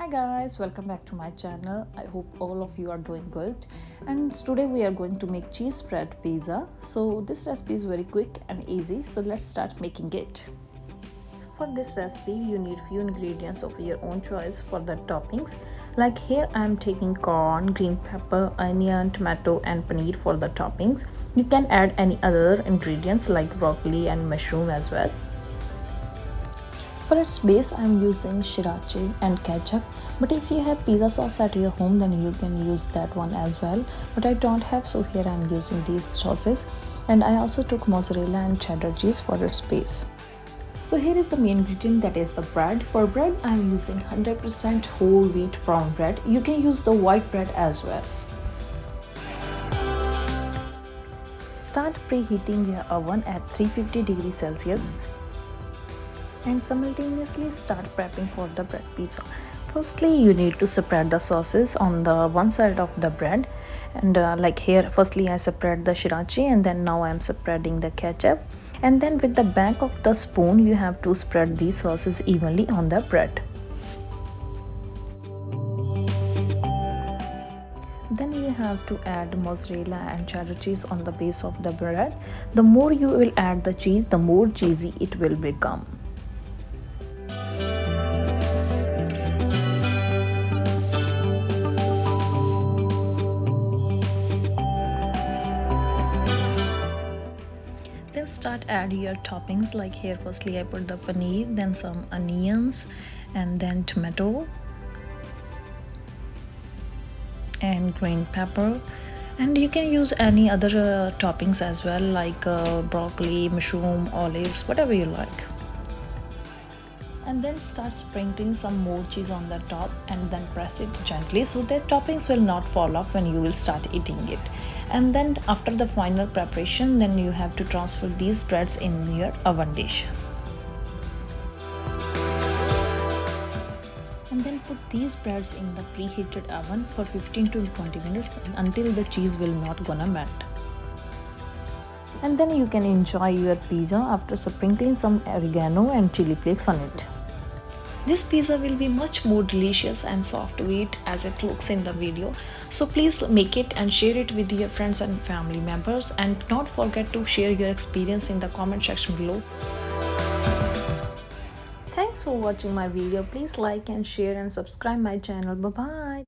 Hi guys, welcome back to my channel. I hope all of you are doing good. And today we are going to make cheese spread pizza. So this recipe is very quick and easy. So let's start making it. So for this recipe you need few ingredients of your own choice for the toppings. Like here I am taking corn, green pepper, onion, tomato and paneer for the toppings. You can add any other ingredients like broccoli and mushroom as well. For its base, I am using sriracha and ketchup, but if you have pizza sauce at your home, then you can use that one as well. But I don't have, so here I am using these sauces. And I also took mozzarella and cheddar cheese for its base. So here is the main ingredient, that is the bread. For bread, I am using 100% whole wheat brown bread. You can use the white bread as well. Start preheating your oven at 350 degrees Celsius. And simultaneously start prepping for the bread pizza. Firstly, you need to spread the sauces on the one side of the bread, and like here firstly I spread the sriracha and then now I am spreading the ketchup, and then with the back of the spoon you have to spread these sauces evenly on the bread. Then you have to add mozzarella and cheddar cheese on the base of the bread. The more you will add the cheese, the more cheesy it will become. Then start add your toppings. Like here firstly I put the paneer, then some onions, and then tomato and green pepper, and you can use any other toppings as well, like broccoli, mushroom, olives, whatever you like. And then start sprinkling some more cheese on the top and then press it gently so that toppings will not fall off when you will start eating it. And then after the final preparation, then you have to transfer these breads in your oven dish. And then put these breads in the preheated oven for 15 to 20 minutes until the cheese will not gonna melt. And then you can enjoy your pizza after sprinkling some oregano and chili flakes on it. This pizza will be much more delicious and soft to eat as it looks in the video. So please make it and share it with your friends and family members, and don't forget to share your experience in the comment section below. Thanks for watching my video. Please like and share and subscribe my channel. Bye bye.